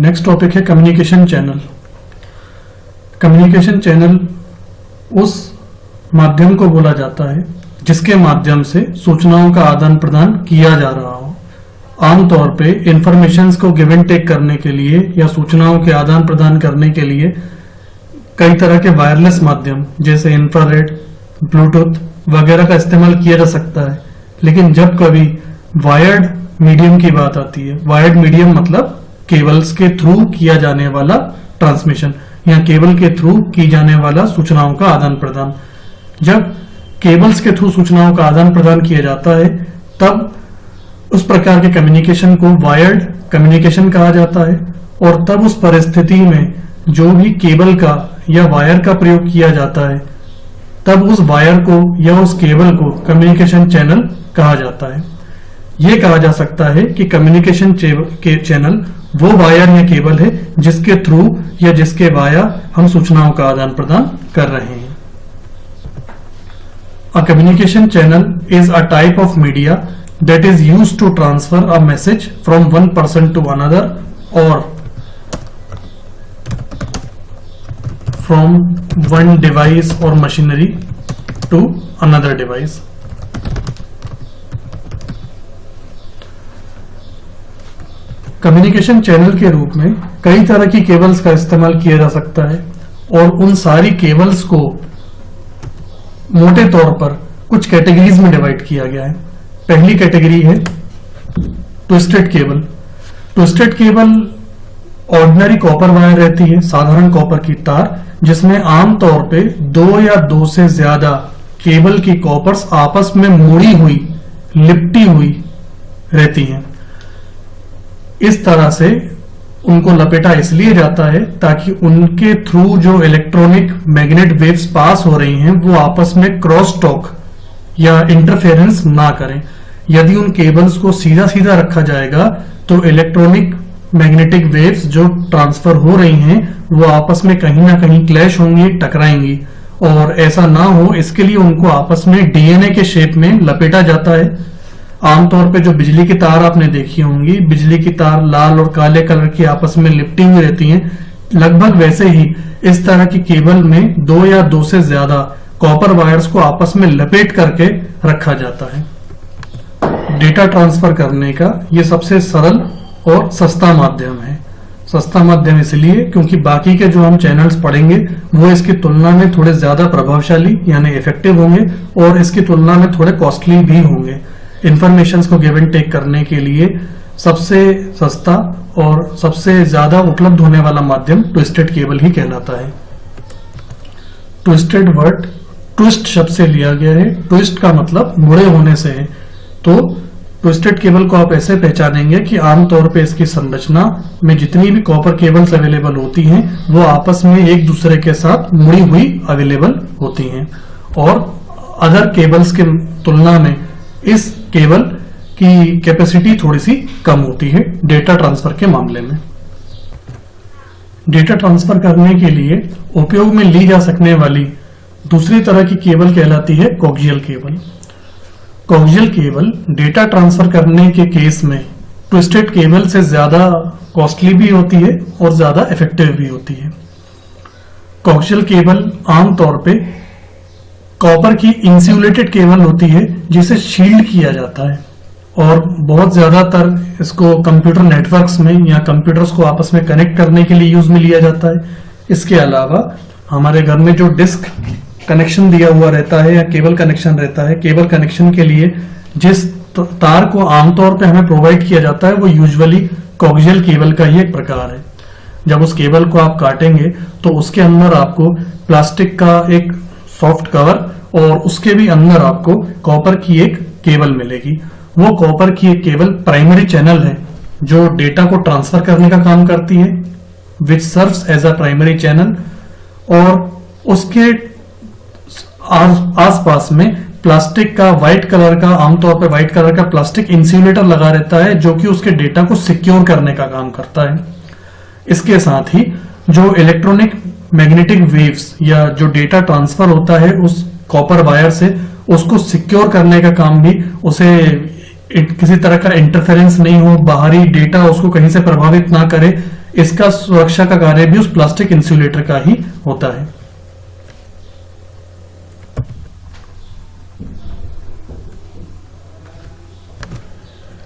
Next topic है communication channel. Communication channel उस माध्यम को बोला जाता है जिसके माध्यम से सूचनाओं का आदान प्रदान किया जा रहा हो। आमतौर पे इंफॉर्मेशंस को गिव एंड टेक करने के लिए या सूचनाओं के आदान प्रदान करने के लिए कई तरह के वायरलेस माध्यम जैसे इंफ्रारेड, ब्लूटूथ वगैरह का इस्तेमाल किया जा सकता है। लेकिन जब कभी वायर्ड मीडियम की बात आती है, वायर्ड मीडियम मतलब केबल्स के थ्रू किया जाने वाला ट्रांसमिशन या केबल के थ्रू की जाने वाला सूचनाओं का आदान प्रदान, जब केबल्स के थ्रू सूचनाओं का आदान प्रदान किया जाता है तब उस प्रकार के कम्युनिकेशन को वायर्ड कम्युनिकेशन कहा जाता है। और तब उस परिस्थिति में जो भी केबल का या वायर का प्रयोग किया जाता है तब उस वायर को या उस केबल को कम्युनिकेशन चैनल कहा जाता है। यह कहा जा सकता है कि कम्युनिकेशन के चैनल वो वायर या केबल है जिसके थ्रू या जिसके वाया हम सूचनाओं का आदान प्रदान कर रहे हैं। A communication channel is a type of media that is used to transfer a message from one person to another or from one device or machinery to another device. Communication channel के रूप में कई तरह की cables का इस्तेमाल किया जा सकता है और उन सारी केबल्स को मोटे तौर पर कुछ कैटेगरीज में डिवाइड किया गया है। पहली कैटेगरी है twisted cable. Twisted cable ordinary copper wire रहती है, साधारण कॉपर की तार, जिसमें आमतौर पे दो या दो से ज्यादा केबल की कॉपर्स आपस में मुड़ी हुई, लिपटी हुई रहती हैं। इस तरह से उनको लपेटा इसलिए जाता है ताकि उनके थ्रू जो इलेक्ट्रॉनिक मैग्नेट वेव्स पास हो रही हैं वो आपस में क्रॉस टॉक या इंटरफेरेंस ना करें। यदि उन केबल्स को सीधा सीधा रखा जाएगा तो इलेक्ट्रॉनिक मैग्नेटिक वेव्स जो ट्रांसफर हो रही हैं वो आपस में कहीं ना कहीं क्लैश होंगी, टकराएंगी। और ऐसा ना हो इसके लिए उनको आपस में डीएनए के शेप में लपेटा जाता है। आमतौर पे जो बिजली की तार आपने देखी होंगी, बिजली की तार लाल और काले कलर की आपस में लिपटी हुई रहती हैं, लगभग वैसे ही इस तरह की केबल में दो या दो से ज्यादा कॉपर वायर्स को आपस में लपेट करके रखा जाता है। डेटा ट्रांसफर करने का ये सबसे सरल और सस्ता माध्यम है। सस्ता माध्यम इसलिए क्योंकि बाकी के जो हम चैनल्स पढ़ेंगे वो इसकी तुलना में थोड़े ज्यादा प्रभावशाली यानी इफेक्टिव होंगे और इसकी तुलना में थोड़े कॉस्टली भी होंगे। इंफॉर्मेशंस को गिव एंड टेक करने के लिए सबसे सस्ता और सबसे ज्यादा उपलब्ध होने वाला माध्यम ट्विस्टेड केबल ही कहलाता है। ट्विस्टेड वर्ड ट्विस्ट शब्द से लिया गया है। ट्विस्ट का मतलब मुड़े होने से है। तो ट्विस्टेड केबल को आप ऐसे पहचानेंगे कि आमतौर पे इसकी संरचना में जितनी भी कॉपर केबल्स अवेलेबल होती हैं वो आपस में एक दूसरे के साथ मुड़ी हुई अवेलेबल होती हैं और अदर केबल्स के तुलना में इस केबल की कैपेसिटी थोड़ी सी कम होती है डेटा ट्रांसफर के मामले में। डेटा ट्रांसफर करने के लिए उपयोग में ली जा सकने वाली दूसरी तरह की केबल कहलाती है coaxial cable. Coaxial cable data transfer करने के केस में ट्विस्टेड केबल से ज्यादा कॉस्टली भी होती है और ज्यादा इफेक्टिव भी होती है। कोक्सियल केबल आमतौर पे कॉपर की इंसुलेटेड केबल होती है जिसे शील्ड किया जाता है और बहुत ज्यादातर इसको कंप्यूटर नेटवर्क्स में या कंप्यूटर्स को आपस में कनेक्ट करने के लिए यूज में लिया जाता है। इसके अलावा हमारे घर में जो डिस्क कनेक्शन दिया हुआ रहता है या केबल कनेक्शन रहता है, केबल कनेक्शन के लिए जिस तार को आमतौर पे हमें प्रोवाइड किया जाता है वो यूजुअली कोक्सियल केबल का ही एक प्रकार है। जब उस केबल को आप काटेंगे तो उसके अंदर आपको प्लास्टिक का एक सॉफ्ट कवर और उसके भी अंदर आपको कॉपर की एक केबल मिलेगी। वो कॉपर की एक केबल प्राइमरी चैनल है जो डेटा को ट्रांसफर करने का काम करती है, which serves as a primary channel. और उसके आसपास में प्लास्टिक का व्हाइट कलर का, आमतौर पर व्हाइट कलर का प्लास्टिक इंसुलेटर लगा रहता है जो कि उसके डेटा को सिक्योर करने का काम करता है। इसके साथ ही जो इलेक्ट्रॉनिक मैग्नेटिक वेव्स या जो डेटा ट्रांसफर होता है उस कॉपर वायर से, उसको सिक्योर करने का काम भी, उसे किसी तरह का इंटरफेरेंस नहीं हो, बाहरी डेटा उसको कहीं से प्रभावित ना करे, इसका सुरक्षा का कार्य भी उस प्लास्टिक इंसुलेटर का ही होता है।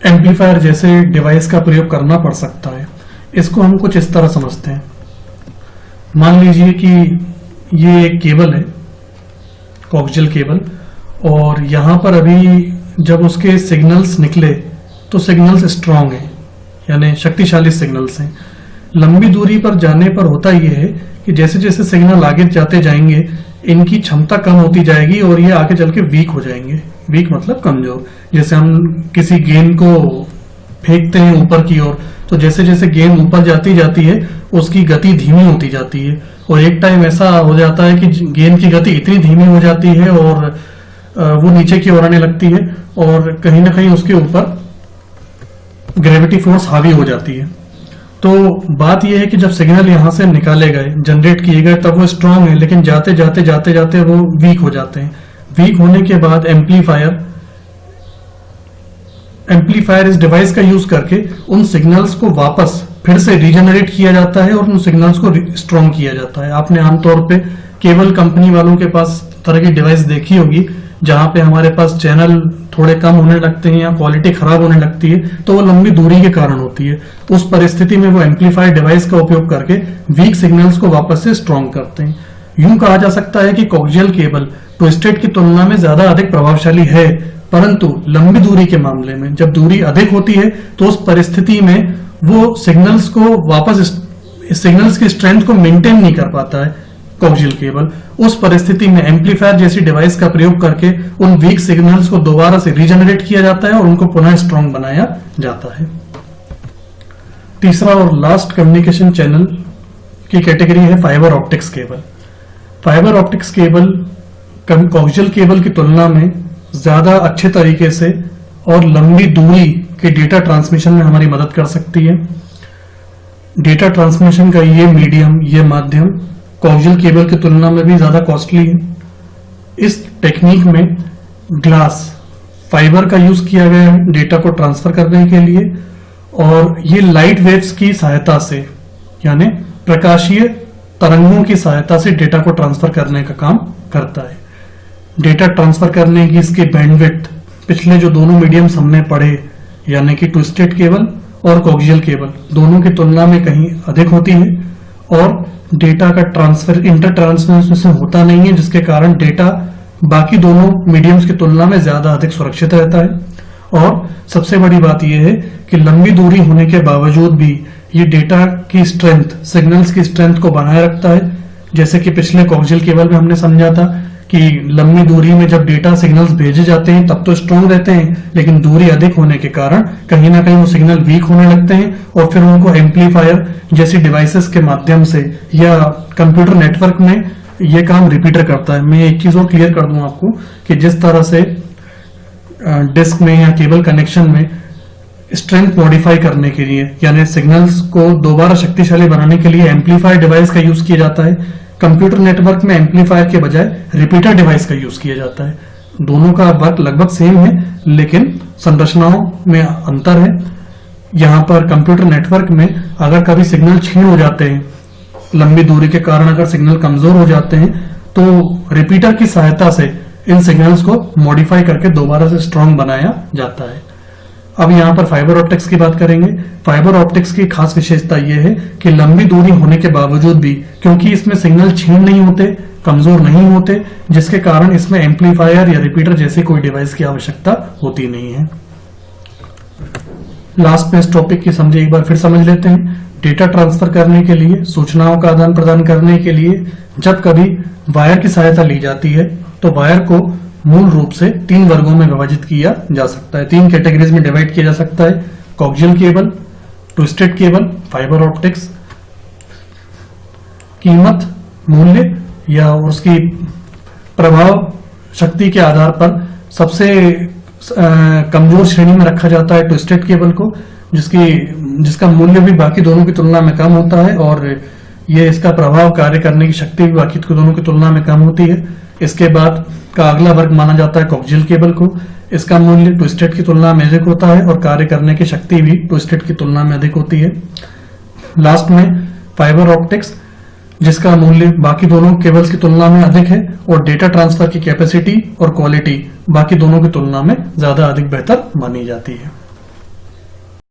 एम्पलीफायर जैसे डिवाइस का प्रयोग करना पड़ सकता है। इसको हम कुछ इस तरह समझते हैं। मान लीजिए कि ये एक केबल है, कोक्सियल केबल, और यहां पर अभी जब उसके सिग्नल्स निकले तो सिग्नल्स स्ट्रांग हैं, यानी शक्तिशाली सिग्नल्स हैं। लंबी दूरी पर जाने पर होता यह है कि जैसे जैसे सिग्नल आगे जाते जाएंगे इनकी क्षमता कम होती जाएगी और ये आगे चल के वीक हो जाएंगे। वीक मतलब कमजोर। जैसे हम किसी गेंद को फेंकते हैं ऊपर की ओर, तो जैसे जैसे गेंद ऊपर जाती जाती है उसकी गति धीमी होती जाती है, और एक टाइम ऐसा हो जाता है कि गेंद की गति इतनी धीमी हो जाती है और वो नीचे की ओर आने लगती है और कहीं ना कहीं उसके ऊपर ग्रेविटी फोर्स हावी हो जाती है। तो बात यह है कि जब सिग्नल यहां से निकाले गए, जनरेट किए गए, तब वो स्ट्रांग है, लेकिन जाते जाते जाते जाते वो वीक हो जाते हैं। वीक होने के बाद एम्पलीफायर इस डिवाइस का यूज करके उन सिग्नल्स को वापस फिर से रीजनरेट किया जाता है और उन सिग्नल्स को स्ट्रांग किया जाता है। आपने आमतौर पे केबल कंपनी वालों के पास तरह की डिवाइस देखी होगी जहां पे हमारे पास चैनल थोड़े कम होने लगते हैं या क्वालिटी खराब होने लगती है, तो वो लंबी दूरी के कारण होती है। उस परिस्थिति में वो एम्पलीफायर डिवाइस का उपयोग करके वीक सिग्नल्स को वापस से स्ट्रांग करते हैं। यूं कहा जा सकता है कि कोक्सियल केबल ट्विस्टेड की तुलना में ज्यादा अधिक प्रभावशाली है, परंतु लंबी दूरी के मामले में जब दूरी अधिक होती है तो उस परिस्थिति में वो सिग्नल्स की स्ट्रेंथ को मेंटेन नहीं कर पाता है कोक्सियल केबल। उस परिस्थिति में एम्पलीफायर जैसी डिवाइस का प्रयोग करके उन वीक सिग्नल्स को दोबारा से रीजनरेट किया जाता है और उनको पुनः स्ट्रांग बनाया जाता है। तीसरा और लास्ट कम्युनिकेशन चैनल की कैटेगरी है fibre optics cable. Fibre optics cable coaxial cable की तुलना में ज्यादा अच्छे तरीके से और लंबी दूरी के डेटा ट्रांसमिशन में हमारी मदद कर सकती है। डेटा ट्रांसमिशन का ये माध्यम कोक्सियल केबल की तुलना में भी ज्यादा कॉस्टली है। इस टेक्निक में ग्लास फाइबर का यूज किया गया है डेटा को ट्रांसफर करने के लिए, और ये लाइट वेव्स की सहायता से, यानी प्रकाशीय तरंगों की सहायता से डेटा को ट्रांसफर करने का काम करता है। डेटा ट्रांसफर करने की इसकी बैंडविड्थ पिछले जो दोनों मीडियम्स हमने पढ़े, यानी कि ट्विस्टेड केबल और कोक्सियल केबल, दोनों की तुलना में कहीं अधिक होती है, और डेटा का ट्रांसफर इंटर ट्रांसमिशन होता नहीं है, जिसके कारण डेटा बाकी दोनों मीडियम्स की तुलना में ज्यादा अधिक सुरक्षित रहता है। और सबसे बड़ी बात यह है कि लंबी दूरी होने के बावजूद भी ये डेटा की स्ट्रेंथ, सिग्नल्स की स्ट्रेंथ को बनाए रखता है। जैसे कि पिछले कोक्सियल केबल में हमने समझा था कि लंबी दूरी में जब डेटा सिग्नल्स भेजे जाते हैं तब तो स्ट्रांग रहते हैं, लेकिन दूरी अधिक होने के कारण कहीं ना कहीं वो सिग्नल वीक होने लगते हैं और फिर उनको एम्पलीफायर जैसी डिवाइसेस के माध्यम से या कंप्यूटर नेटवर्क में ये काम रिपीटर करता है। मैं एक चीज और क्लियर कर दूं आपको कि जिस तरह से डिस्क में या केबल कनेक्शन में स्ट्रेंथ मॉडिफाई करने के लिए, यानी सिग्नल्स को दोबारा शक्तिशाली बनाने के लिए एम्पलीफायर डिवाइस का यूज किया जाता है, कंप्यूटर नेटवर्क में एम्पलीफायर के बजाय रिपीटर डिवाइस का यूज किया जाता है। दोनों का वर्क लगभग सेम है, लेकिन संरचनाओं में अंतर है। यहां पर कंप्यूटर नेटवर्क में अगर कभी सिग्नल क्षीण हो जाते हैं, लंबी दूरी के कारण अगर सिग्नल कमजोर हो जाते हैं, तो रिपीटर की सहायता से इन सिग्नल्स को मॉडिफाई करके दोबारा से स्ट्रांग बनाया जाता है। अब यहाँ पर फाइबर ऑप्टिक्स की बात करेंगे। फाइबर ऑप्टिक्स की खास विशेषता यह है कि लंबी दूरी होने के बावजूद भी, क्योंकि इसमें सिग्नल क्षीण नहीं होते, कमजोर नहीं होते, जिसके कारण इसमें एम्पलीफायर या रिपीटर जैसे कोई डिवाइस की आवश्यकता होती नहीं है। लास्ट में इस टॉपिक की समझे एक बार फिर समझ लेते हैं। डेटा ट्रांसफर करने के लिए, सूचनाओं का आदान प्रदान करने के लिए जब कभी वायर की सहायता ली जाती है तो वायर को मूल रूप से 3 वर्गों में विभाजित किया जा सकता है, 3 कैटेगरीज में डिवाइड किया जा सकता है। Coaxial cable, twisted cable, fibre optics. कीमत, मूल्य या उसकी प्रभाव शक्ति के आधार पर सबसे कमजोर श्रेणी में रखा जाता है ट्विस्टेड केबल को, जिसका मूल्य भी बाकी दोनों की तुलना में कम होता है और ये इसका प्रभाव कार्य करने की शक्ति भी बाकी दोनों की तुलना में कम होती है। इसके बाद का अगला वर्ग माना जाता है कोक्सियल केबल को। इसका मूल्य ट्विस्टेड की तुलना में अधिक होता है और कार्य करने की शक्ति भी ट्विस्टेड की तुलना में अधिक होती है। लास्ट में फाइबर ऑप्टिक्स, जिसका मूल्य बाकी दोनों केबल्स की तुलना में अधिक है और डेटा ट्रांसफर की कैपेसिटी और क्वालिटी बाकी दोनों की तुलना में ज्यादा अधिक बेहतर मानी जाती है।